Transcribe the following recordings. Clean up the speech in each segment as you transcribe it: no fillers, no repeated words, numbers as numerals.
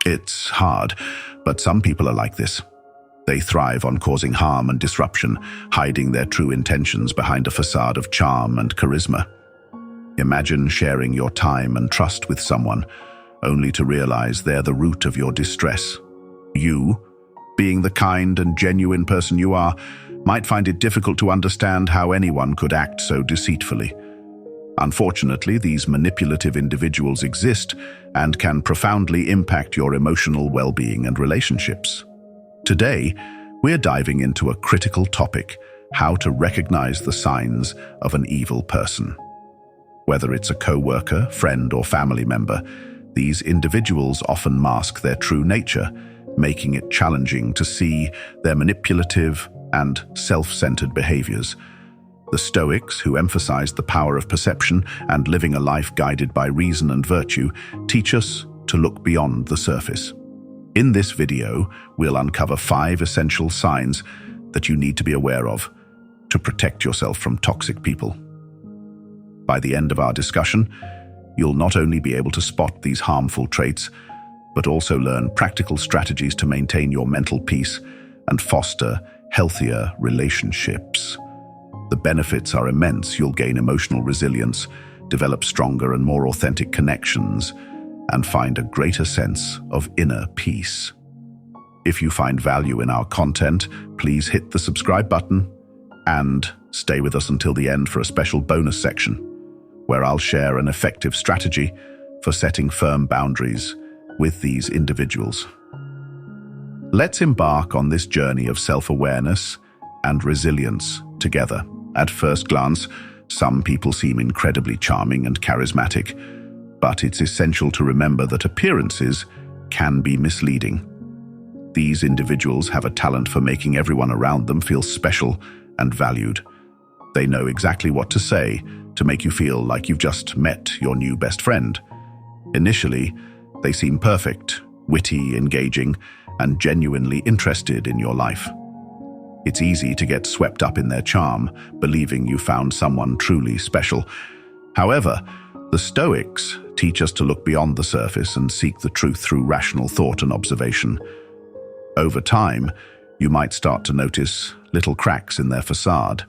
It's hard, but some people are like this. They thrive on causing harm and disruption, hiding their true intentions behind a facade of charm and charisma. Imagine sharing your time and trust with someone, only to realize they're the root of your distress. You, being the kind and genuine person you are, might find it difficult to understand how anyone could act so deceitfully. Unfortunately, these manipulative individuals exist and can profoundly impact your emotional well-being and relationships. Today, we're diving into a critical topic: how to recognize the signs of an evil person. Whether it's a co-worker, friend, or family member, these individuals often mask their true nature, making it challenging to see their manipulative and self-centered behaviors. The Stoics, who emphasize the power of perception and living a life guided by reason and virtue, teach us to look beyond the surface. In this video, we'll uncover 5 essential signs that you need to be aware of to protect yourself from toxic people. By the end of our discussion, you'll not only be able to spot these harmful traits, but also learn practical strategies to maintain your mental peace and foster healthier relationships. The benefits are immense. You'll gain emotional resilience, develop stronger and more authentic connections, and find a greater sense of inner peace. If you find value in our content, please hit the subscribe button and stay with us until the end for a special bonus section, where I'll share an effective strategy for setting firm boundaries with these individuals. Let's embark on this journey of self-awareness and resilience together. At first glance, some people seem incredibly charming and charismatic, but it's essential to remember that appearances can be misleading. These individuals have a talent for making everyone around them feel special and valued. They know exactly what to say to make you feel like you've just met your new best friend. Initially, they seem perfect, witty, engaging, and genuinely interested in your life. It's easy to get swept up in their charm, believing you found someone truly special. However, the Stoics teach us to look beyond the surface and seek the truth through rational thought and observation. Over time, you might start to notice little cracks in their facade.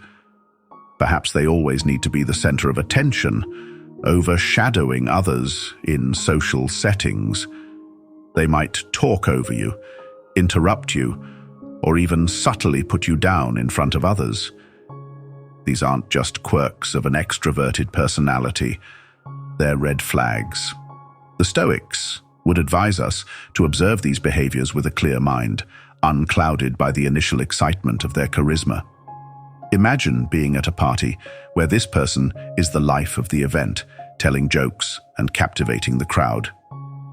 Perhaps they always need to be the center of attention, overshadowing others in social settings. They might talk over you, interrupt you, or even subtly put you down in front of others. These aren't just quirks of an extroverted personality. They're red flags. The Stoics would advise us to observe these behaviors with a clear mind, unclouded by the initial excitement of their charisma. Imagine being at a party where this person is the life of the event, telling jokes and captivating the crowd.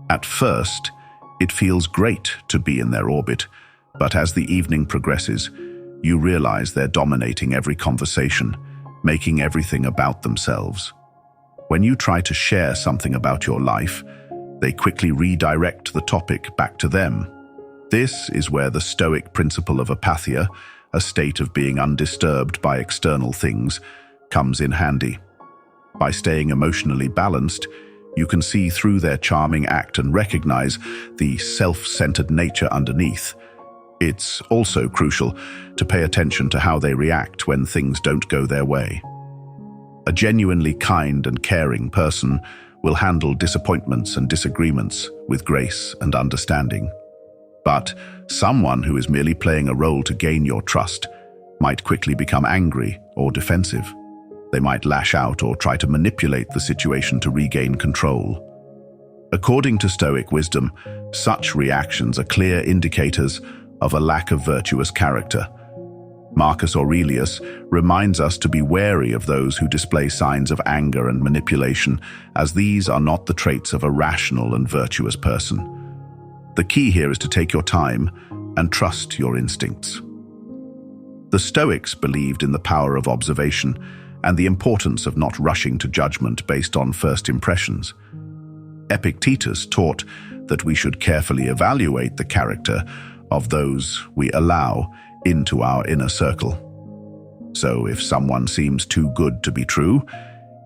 At first, it feels great to be in their orbit, but as the evening progresses, you realize they're dominating every conversation, making everything about themselves. When you try to share something about your life, they quickly redirect the topic back to them. This is where the Stoic principle of apatheia, a state of being undisturbed by external things, comes in handy. By staying emotionally balanced, you can see through their charming act and recognize the self-centered nature underneath. It's also crucial to pay attention to how they react when things don't go their way. A genuinely kind and caring person will handle disappointments and disagreements with grace and understanding. But someone who is merely playing a role to gain your trust might quickly become angry or defensive. They might lash out or try to manipulate the situation to regain control. According to Stoic wisdom, such reactions are clear indicators of a lack of virtuous character. Marcus Aurelius reminds us to be wary of those who display signs of anger and manipulation, as these are not the traits of a rational and virtuous person. The key here is to take your time and trust your instincts. The Stoics believed in the power of observation and the importance of not rushing to judgment based on first impressions. Epictetus taught that we should carefully evaluate the character of those we allow into our inner circle. So if someone seems too good to be true,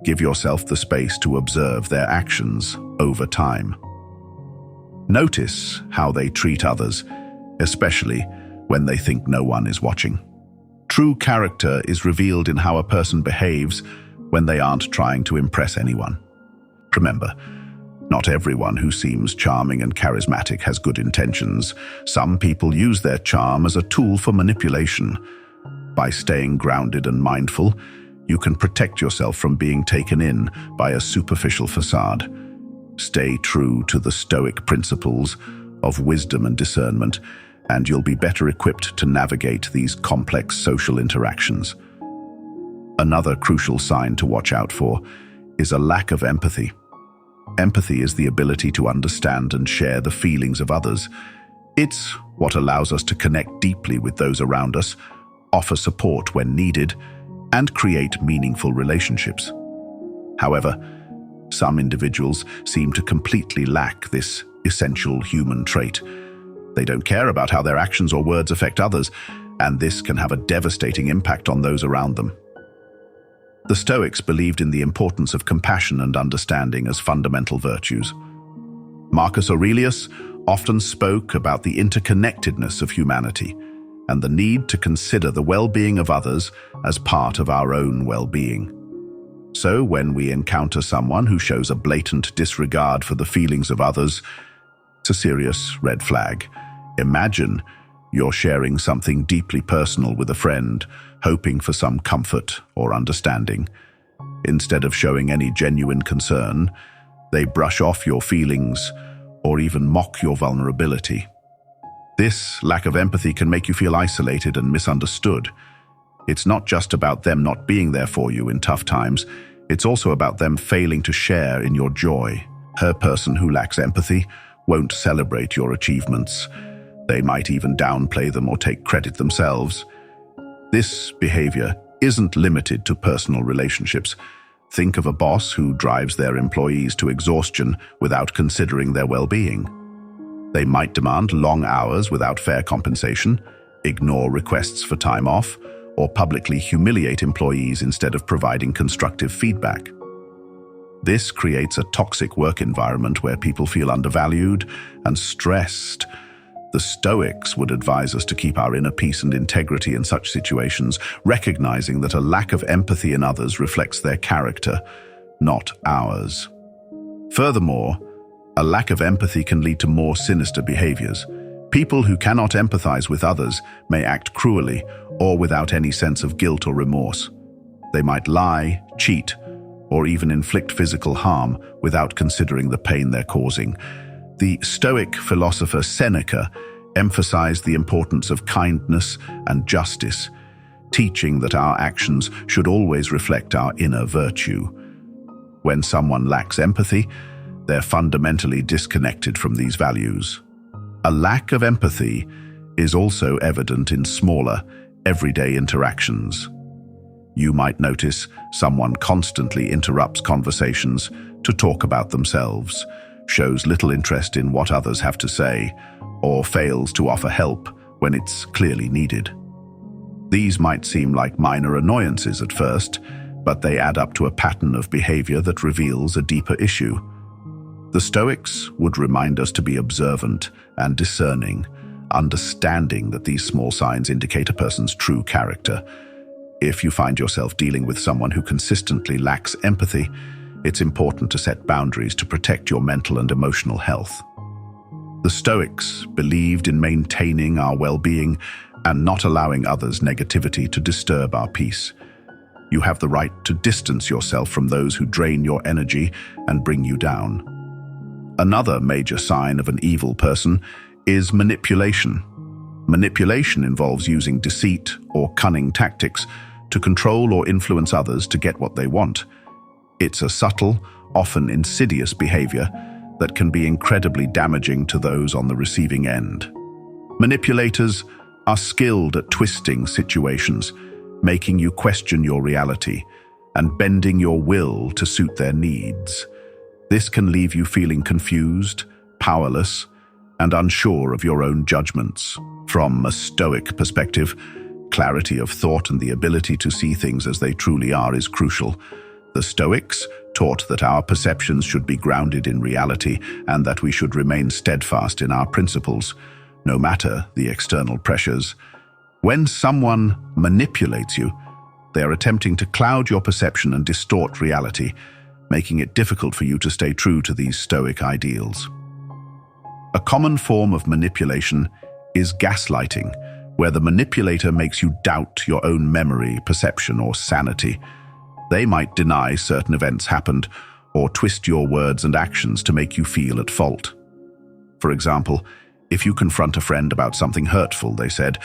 give yourself the space to observe their actions over time. Notice how they treat others, especially when they think no one is watching. True character is revealed in how a person behaves when they aren't trying to impress anyone. Remember, not everyone who seems charming and charismatic has good intentions. Some people use their charm as a tool for manipulation. By staying grounded and mindful, you can protect yourself from being taken in by a superficial facade. Stay true to the Stoic principles of wisdom and discernment, and you'll be better equipped to navigate these complex social interactions. Another crucial sign to watch out for is a lack of empathy. Empathy is the ability to understand and share the feelings of others. It's what allows us to connect deeply with those around us, offer support when needed, and create meaningful relationships. However, some individuals seem to completely lack this essential human trait. They don't care about how their actions or words affect others, and this can have a devastating impact on those around them. The Stoics believed in the importance of compassion and understanding as fundamental virtues. Marcus Aurelius often spoke about the interconnectedness of humanity and the need to consider the well-being of others as part of our own well-being. So when we encounter someone who shows a blatant disregard for the feelings of others, it's a serious red flag. Imagine you're sharing something deeply personal with a friend, hoping for some comfort or understanding. Instead of showing any genuine concern, they brush off your feelings or even mock your vulnerability. This lack of empathy can make you feel isolated and misunderstood. It's not just about them not being there for you in tough times, it's also about them failing to share in your joy. A person who lacks empathy won't celebrate your achievements. They might even downplay them or take credit themselves. This behavior isn't limited to personal relationships. Think of a boss who drives their employees to exhaustion without considering their well-being. They might demand long hours without fair compensation, ignore requests for time off, or publicly humiliate employees instead of providing constructive feedback. This creates a toxic work environment where people feel undervalued and stressed. The Stoics would advise us to keep our inner peace and integrity in such situations, recognizing that a lack of empathy in others reflects their character, not ours. Furthermore, a lack of empathy can lead to more sinister behaviors. People who cannot empathize with others may act cruelly or without any sense of guilt or remorse. They might lie, cheat, or even inflict physical harm without considering the pain they're causing. The Stoic philosopher Seneca emphasized the importance of kindness and justice, teaching that our actions should always reflect our inner virtue. When someone lacks empathy, they're fundamentally disconnected from these values. A lack of empathy is also evident in smaller, everyday interactions. You might notice someone constantly interrupts conversations to talk about themselves, shows little interest in what others have to say, or fails to offer help when it's clearly needed. These might seem like minor annoyances at first, but they add up to a pattern of behavior that reveals a deeper issue. The Stoics would remind us to be observant and discerning, understanding that these small signs indicate a person's true character. If you find yourself dealing with someone who consistently lacks empathy, it's important to set boundaries to protect your mental and emotional health. The Stoics believed in maintaining our well-being and not allowing others' negativity to disturb our peace. You have the right to distance yourself from those who drain your energy and bring you down. Another major sign of an evil person is manipulation. Manipulation involves using deceit or cunning tactics to control or influence others to get what they want. It's a subtle, often insidious behavior that can be incredibly damaging to those on the receiving end. Manipulators are skilled at twisting situations, making you question your reality and bending your will to suit their needs. This can leave you feeling confused, powerless, and unsure of your own judgments. From a Stoic perspective, clarity of thought and the ability to see things as they truly are is crucial. The Stoics taught that our perceptions should be grounded in reality and that we should remain steadfast in our principles, no matter the external pressures. When someone manipulates you, they are attempting to cloud your perception and distort reality, making it difficult for you to stay true to these Stoic ideals. A common form of manipulation is gaslighting, where the manipulator makes you doubt your own memory, perception, or sanity. They might deny certain events happened or twist your words and actions to make you feel at fault. For example, if you confront a friend about something hurtful they said,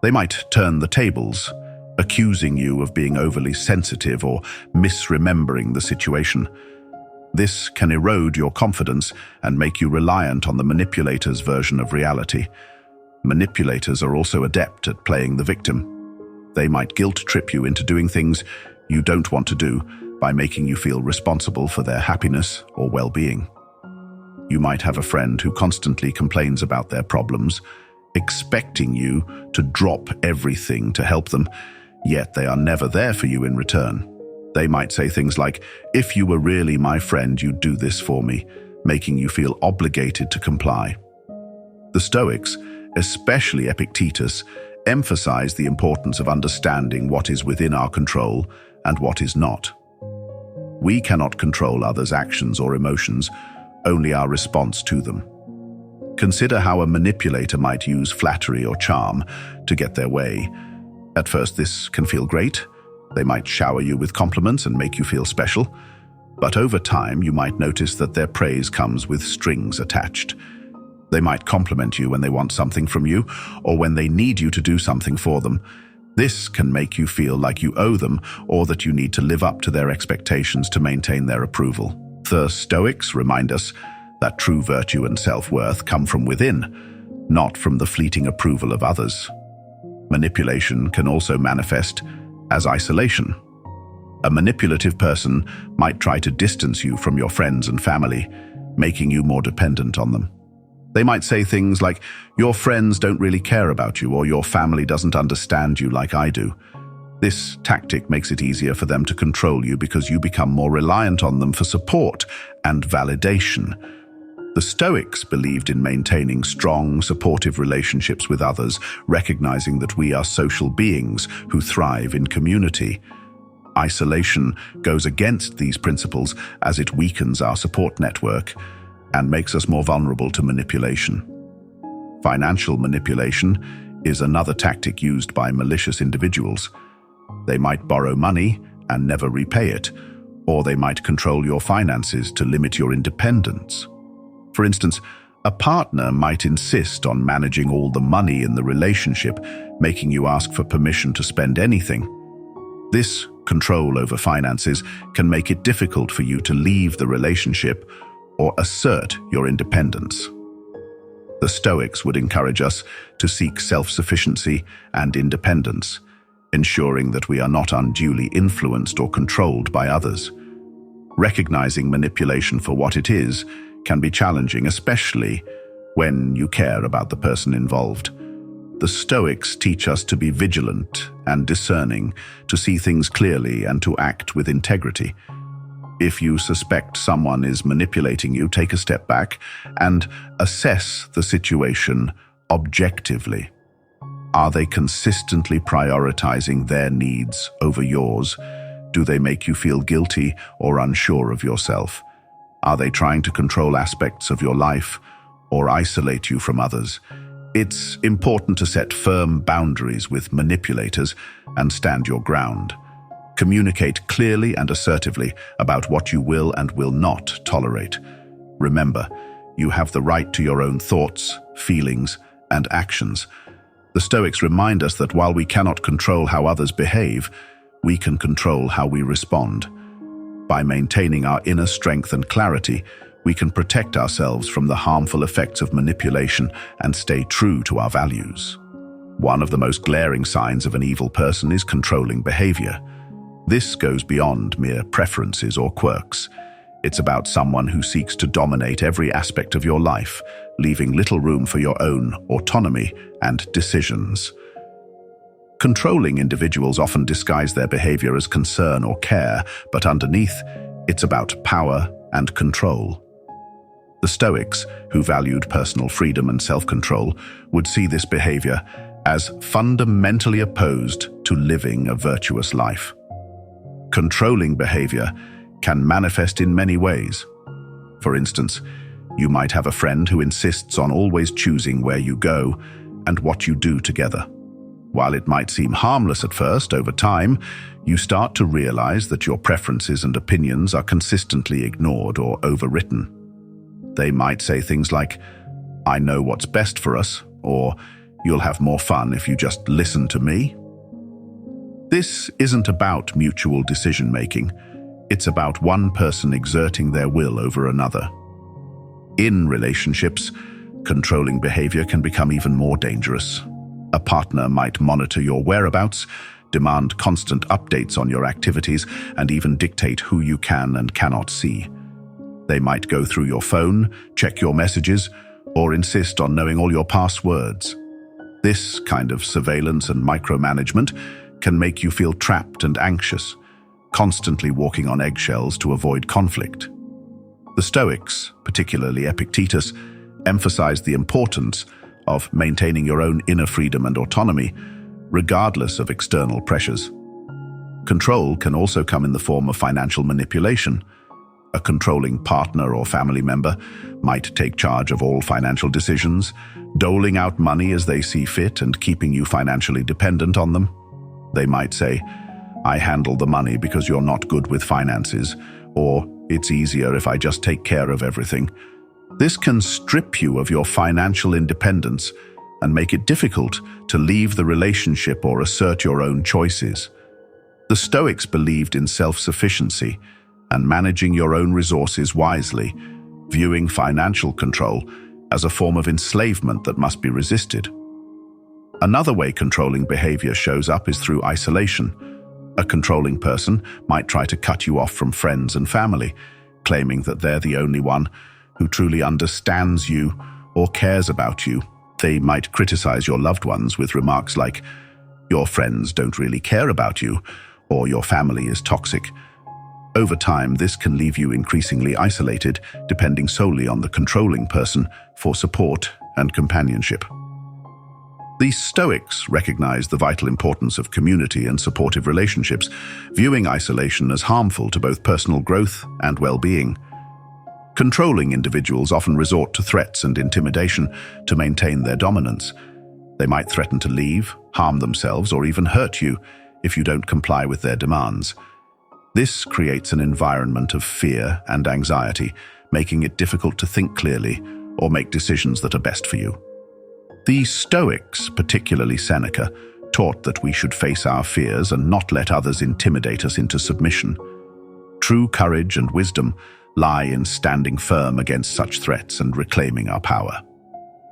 they might turn the tables, accusing you of being overly sensitive or misremembering the situation. This can erode your confidence and make you reliant on the manipulator's version of reality. Manipulators are also adept at playing the victim. They might guilt-trip you into doing things you don't want to do by making you feel responsible for their happiness or well-being. You might have a friend who constantly complains about their problems, expecting you to drop everything to help them, yet they are never there for you in return. They might say things like, "If you were really my friend, you'd do this for me," making you feel obligated to comply. The Stoics, especially Epictetus, emphasize the importance of understanding what is within our control and what is not. We cannot control others' actions or emotions, only our response to them. Consider how a manipulator might use flattery or charm to get their way. At first, this can feel great. They might shower you with compliments and make you feel special. But over time, you might notice that their praise comes with strings attached. They might compliment you when they want something from you or when they need you to do something for them. This can make you feel like you owe them or that you need to live up to their expectations to maintain their approval. The Stoics remind us that true virtue and self-worth come from within, not from the fleeting approval of others. Manipulation can also manifest as isolation. A manipulative person might try to distance you from your friends and family, making you more dependent on them. They might say things like, "Your friends don't really care about you," or "Your family doesn't understand you like I do." This tactic makes it easier for them to control you because you become more reliant on them for support and validation. The Stoics believed in maintaining strong, supportive relationships with others, recognizing that we are social beings who thrive in community. Isolation goes against these principles as it weakens our support network and makes us more vulnerable to manipulation. Financial manipulation is another tactic used by malicious individuals. They might borrow money and never repay it, or they might control your finances to limit your independence. For instance, a partner might insist on managing all the money in the relationship, making you ask for permission to spend anything. This control over finances can make it difficult for you to leave the relationship or assert your independence. The Stoics would encourage us to seek self-sufficiency and independence, ensuring that we are not unduly influenced or controlled by others. Recognizing manipulation for what it is can be challenging, especially when you care about the person involved. The Stoics teach us to be vigilant and discerning, to see things clearly and to act with integrity. If you suspect someone is manipulating you, take a step back and assess the situation objectively. Are they consistently prioritizing their needs over yours? Do they make you feel guilty or unsure of yourself? Are they trying to control aspects of your life or isolate you from others? It's important to set firm boundaries with manipulators and stand your ground. Communicate clearly and assertively about what you will and will not tolerate. Remember, you have the right to your own thoughts, feelings, and actions. The Stoics remind us that while we cannot control how others behave, we can control how we respond. By maintaining our inner strength and clarity, we can protect ourselves from the harmful effects of manipulation and stay true to our values. One of the most glaring signs of an evil person is controlling behavior. This goes beyond mere preferences or quirks. It's about someone who seeks to dominate every aspect of your life, leaving little room for your own autonomy and decisions. Controlling individuals often disguise their behavior as concern or care, but underneath, It's about power and control. The Stoics, who valued personal freedom and self-control, would see this behavior as fundamentally opposed to living a virtuous life. Controlling behavior can manifest in many ways. For instance, you might have a friend who insists on always choosing where you go and what you do together. While it might seem harmless at first, over time, you start to realize that your preferences and opinions are consistently ignored or overwritten. They might say things like, "I know what's best for us," or "You'll have more fun if you just listen to me." This isn't about mutual decision-making. It's about one person exerting their will over another. In relationships, controlling behavior can become even more dangerous. A partner might monitor your whereabouts, demand constant updates on your activities, and even dictate who you can and cannot see. They might go through your phone, check your messages, or insist on knowing all your passwords. This kind of surveillance and micromanagement can make you feel trapped and anxious, constantly walking on eggshells to avoid conflict. The Stoics, particularly Epictetus, emphasized the importance of maintaining your own inner freedom and autonomy, regardless of external pressures. Control can also come in the form of financial manipulation. A controlling partner or family member might take charge of all financial decisions, doling out money as they see fit and keeping you financially dependent on them. They might say, "I handle the money because you're not good with finances," or "It's easier if I just take care of everything." This can strip you of your financial independence and make it difficult to leave the relationship or assert your own choices. The Stoics believed in self-sufficiency and managing your own resources wisely, viewing financial control as a form of enslavement that must be resisted. Another way controlling behavior shows up is through isolation. A controlling person might try to cut you off from friends and family, claiming that they're the only one who truly understands you or cares about you. They might criticize your loved ones with remarks like, "Your friends don't really care about you," or "Your family is toxic." Over time, this can leave you increasingly isolated, depending solely on the controlling person for support and companionship. The Stoics recognized the vital importance of community and supportive relationships, viewing isolation as harmful to both personal growth and well-being. Controlling individuals often resort to threats and intimidation to maintain their dominance. They might threaten to leave, harm themselves, or even hurt you if you don't comply with their demands. This creates an environment of fear and anxiety, making it difficult to think clearly or make decisions that are best for you. The Stoics, particularly Seneca, taught that we should face our fears and not let others intimidate us into submission. True courage and wisdom lie in standing firm against such threats and reclaiming our power.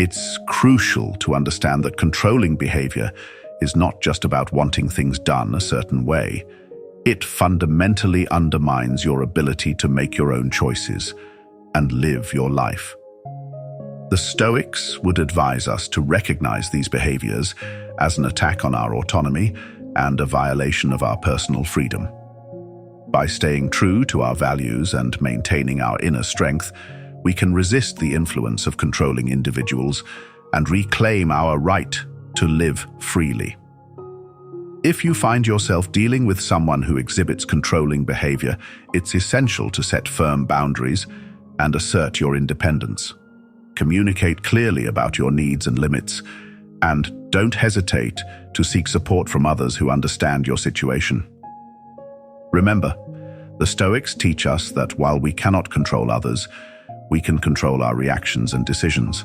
It's crucial to understand that controlling behavior is not just about wanting things done a certain way. It fundamentally undermines your ability to make your own choices and live your life. The Stoics would advise us to recognize these behaviors as an attack on our autonomy and a violation of our personal freedom. By staying true to our values and maintaining our inner strength, we can resist the influence of controlling individuals and reclaim our right to live freely. If you find yourself dealing with someone who exhibits controlling behavior, it's essential to set firm boundaries and assert your independence. Communicate clearly about your needs and limits, and don't hesitate to seek support from others who understand your situation. Remember, the Stoics teach us that while we cannot control others, we can control our reactions and decisions.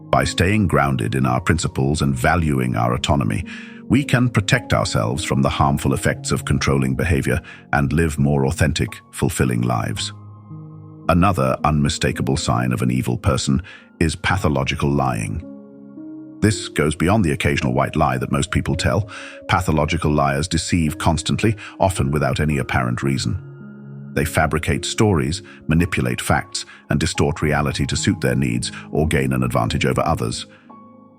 By staying grounded in our principles and valuing our autonomy, we can protect ourselves from the harmful effects of controlling behavior and live more authentic, fulfilling lives. Another unmistakable sign of an evil person is pathological lying. This goes beyond the occasional white lie that most people tell. Pathological liars deceive constantly, often without any apparent reason. They fabricate stories, manipulate facts, and distort reality to suit their needs or gain an advantage over others.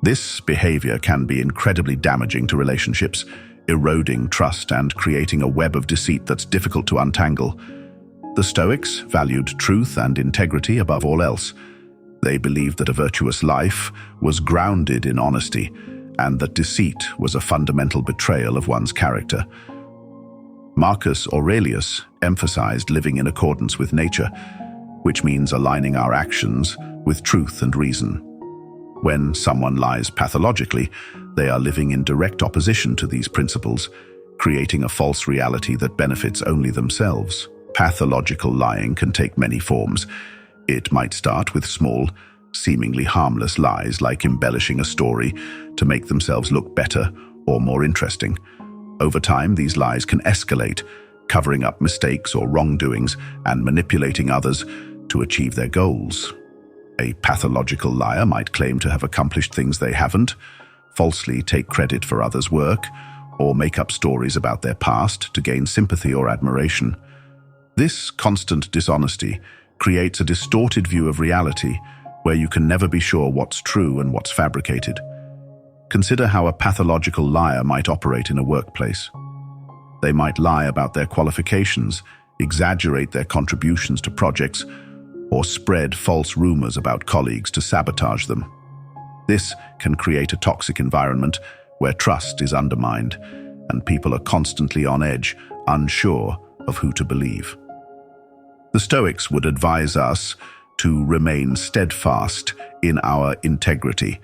This behavior can be incredibly damaging to relationships, eroding trust and creating a web of deceit that's difficult to untangle. The Stoics valued truth and integrity above all else. They believed that a virtuous life was grounded in honesty, and that deceit was a fundamental betrayal of one's character. Marcus Aurelius emphasized living in accordance with nature, which means aligning our actions with truth and reason. When someone lies pathologically, they are living in direct opposition to these principles, creating a false reality that benefits only themselves. Pathological lying can take many forms. It might start with small, seemingly harmless lies like embellishing a story to make themselves look better or more interesting. Over time, these lies can escalate, covering up mistakes or wrongdoings and manipulating others to achieve their goals. A pathological liar might claim to have accomplished things they haven't, falsely take credit for others' work, or make up stories about their past to gain sympathy or admiration. This constant dishonesty creates a distorted view of reality where you can never be sure what's true and what's fabricated. Consider how a pathological liar might operate in a workplace. They might lie about their qualifications, exaggerate their contributions to projects, or spread false rumors about colleagues to sabotage them. This can create a toxic environment where trust is undermined and people are constantly on edge, unsure of who to believe. The Stoics would advise us to remain steadfast in our integrity,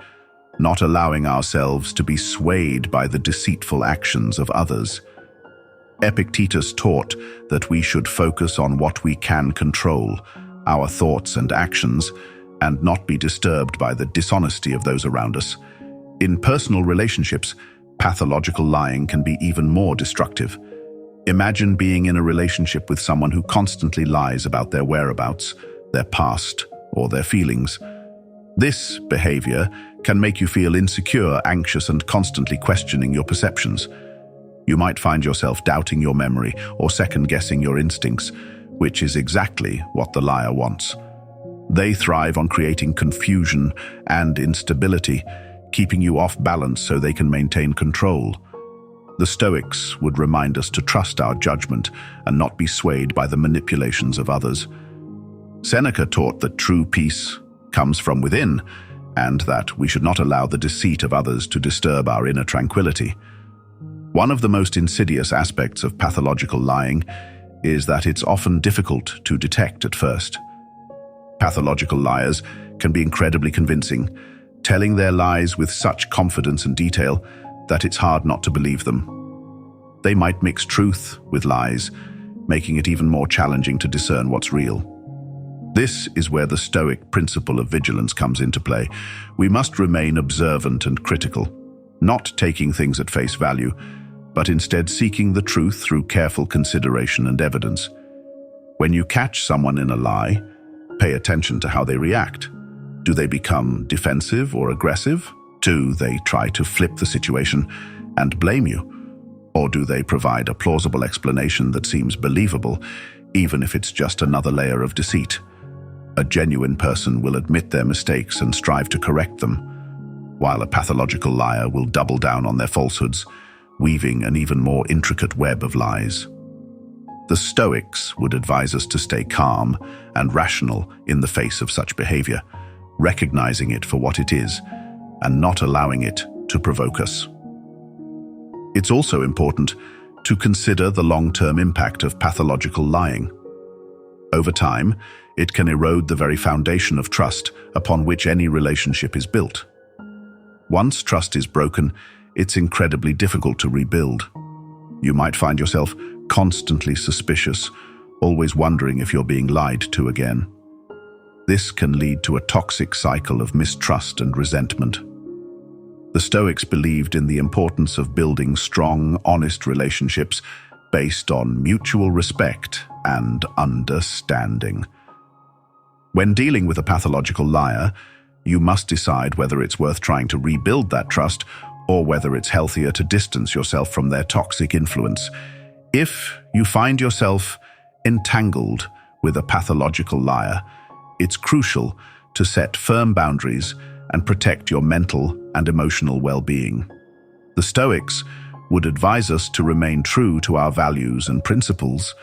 not allowing ourselves to be swayed by the deceitful actions of others. Epictetus taught that we should focus on what we can control, our thoughts and actions, and not be disturbed by the dishonesty of those around us. In personal relationships, pathological lying can be even more destructive. Imagine being in a relationship with someone who constantly lies about their whereabouts, their past, or their feelings. This behavior can make you feel insecure, anxious, and constantly questioning your perceptions. You might find yourself doubting your memory or second-guessing your instincts, which is exactly what the liar wants. They thrive on creating confusion and instability, keeping you off balance so they can maintain control. The Stoics would remind us to trust our judgment and not be swayed by the manipulations of others. Seneca taught that true peace comes from within, and that we should not allow the deceit of others to disturb our inner tranquility. One of the most insidious aspects of pathological lying is that it's often difficult to detect at first. Pathological liars can be incredibly convincing, telling their lies with such confidence and detail that it's hard not to believe them. They might mix truth with lies, making it even more challenging to discern what's real. This is where the Stoic principle of vigilance comes into play. We must remain observant and critical, not taking things at face value, but instead seeking the truth through careful consideration and evidence. When you catch someone in a lie, pay attention to how they react. Do they become defensive or aggressive? Do they try to flip the situation and blame you? Or do they provide a plausible explanation that seems believable, even if it's just another layer of deceit? A genuine person will admit their mistakes and strive to correct them, while a pathological liar will double down on their falsehoods, weaving an even more intricate web of lies. The Stoics would advise us to stay calm and rational in the face of such behavior, recognizing it for what it is and not allowing it to provoke us. It's also important to consider the long-term impact of pathological lying. Over time, it can erode the very foundation of trust upon which any relationship is built. Once trust is broken, it's incredibly difficult to rebuild. You might find yourself constantly suspicious, always wondering if you're being lied to again. This can lead to a toxic cycle of mistrust and resentment. The Stoics believed in the importance of building strong, honest relationships based on mutual respect and understanding. When dealing with a pathological liar, you must decide whether it's worth trying to rebuild that trust or whether it's healthier to distance yourself from their toxic influence. If you find yourself entangled with a pathological liar, it's crucial to set firm boundaries and protect your mental and emotional well-being. The Stoics would advise us to remain true to our values and principles,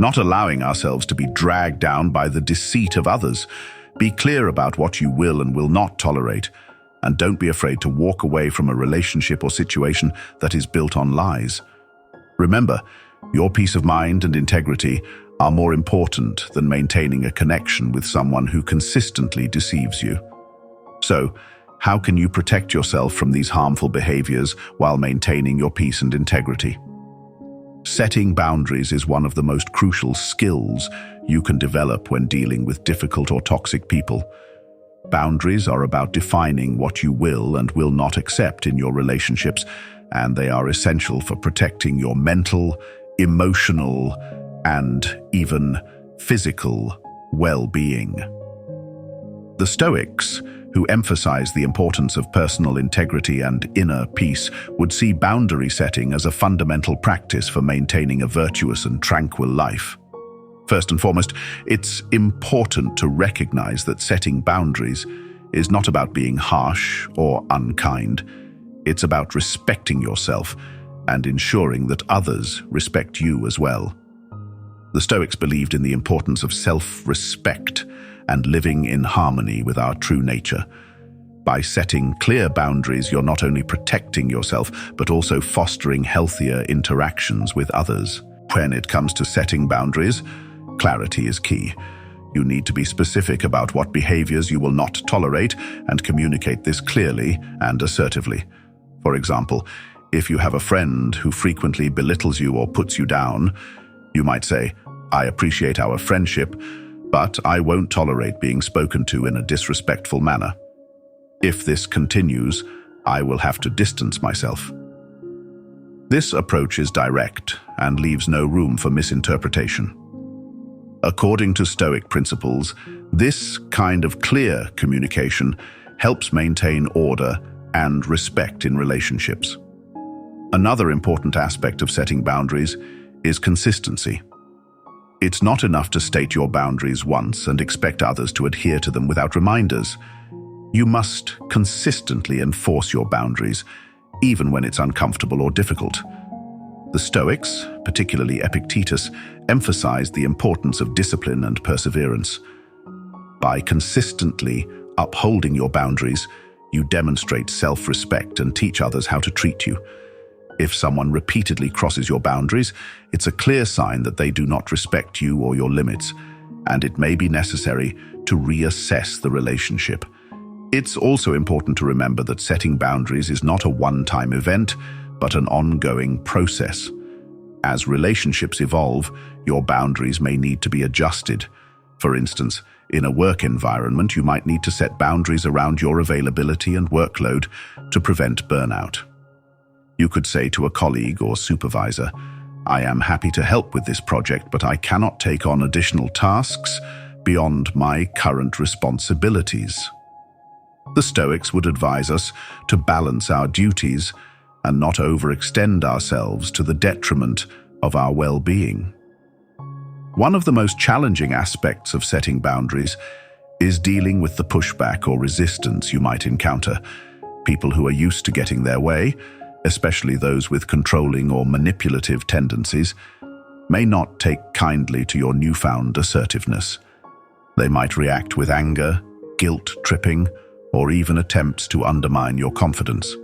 not allowing ourselves to be dragged down by the deceit of others. Be clear about what you will and will not tolerate, and don't be afraid to walk away from a relationship or situation that is built on lies. Remember, your peace of mind and integrity are more important than maintaining a connection with someone who consistently deceives you. So, how can you protect yourself from these harmful behaviors while maintaining your peace and integrity? Setting boundaries is one of the most crucial skills you can develop when dealing with difficult or toxic people. Boundaries are about defining what you will and will not accept in your relationships, and they are essential for protecting your mental, emotional, and even physical well-being. The Stoics, who emphasize the importance of personal integrity and inner peace, would see boundary setting as a fundamental practice for maintaining a virtuous and tranquil life. First and foremost, it's important to recognize that setting boundaries is not about being harsh or unkind. It's about respecting yourself and ensuring that others respect you as well. The Stoics believed in the importance of self-respect and living in harmony with our true nature. By setting clear boundaries, you're not only protecting yourself, but also fostering healthier interactions with others. When it comes to setting boundaries, clarity is key. You need to be specific about what behaviors you will not tolerate and communicate this clearly and assertively. For example, if you have a friend who frequently belittles you or puts you down, you might say, "I appreciate our friendship, but I won't tolerate being spoken to in a disrespectful manner. If this continues, I will have to distance myself." This approach is direct and leaves no room for misinterpretation. According to Stoic principles, this kind of clear communication helps maintain order and respect in relationships. Another important aspect of setting boundaries is consistency. It's not enough to state your boundaries once and expect others to adhere to them without reminders. You must consistently enforce your boundaries, even when it's uncomfortable or difficult. The Stoics, particularly Epictetus, emphasized the importance of discipline and perseverance. By consistently upholding your boundaries, you demonstrate self-respect and teach others how to treat you. If someone repeatedly crosses your boundaries, it's a clear sign that they do not respect you or your limits, and it may be necessary to reassess the relationship. It's also important to remember that setting boundaries is not a one-time event, but an ongoing process. As relationships evolve, your boundaries may need to be adjusted. For instance, in a work environment, you might need to set boundaries around your availability and workload to prevent burnout. You could say to a colleague or supervisor, "I am happy to help with this project, but I cannot take on additional tasks beyond my current responsibilities." The Stoics would advise us to balance our duties and not overextend ourselves to the detriment of our well-being. One of the most challenging aspects of setting boundaries is dealing with the pushback or resistance you might encounter. People who are used to getting their way, especially those with controlling or manipulative tendencies, may not take kindly to your newfound assertiveness. They might react with anger, guilt-tripping, or even attempts to undermine your confidence.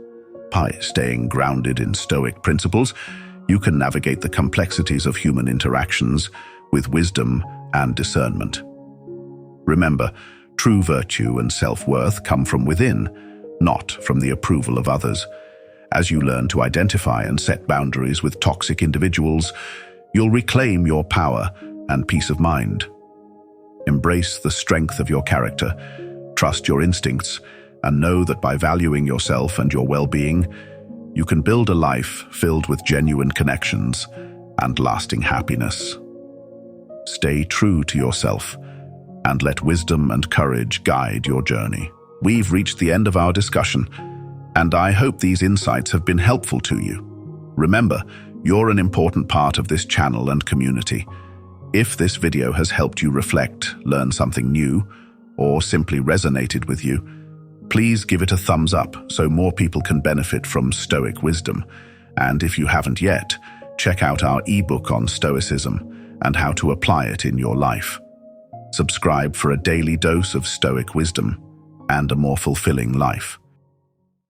By staying grounded in Stoic principles, you can navigate the complexities of human interactions with wisdom and discernment. Remember, true virtue and self-worth come from within, not from the approval of others. As you learn to identify and set boundaries with toxic individuals, you'll reclaim your power and peace of mind. Embrace the strength of your character, trust your instincts, and know that by valuing yourself and your well-being, you can build a life filled with genuine connections and lasting happiness. Stay true to yourself and let wisdom and courage guide your journey. We've reached the end of our discussion, and I hope these insights have been helpful to you. Remember, you're an important part of this channel and community. If this video has helped you reflect, learn something new, or simply resonated with you, please give it a thumbs up so more people can benefit from Stoic wisdom. And if you haven't yet, check out our ebook on Stoicism and how to apply it in your life. Subscribe for a daily dose of Stoic wisdom and a more fulfilling life.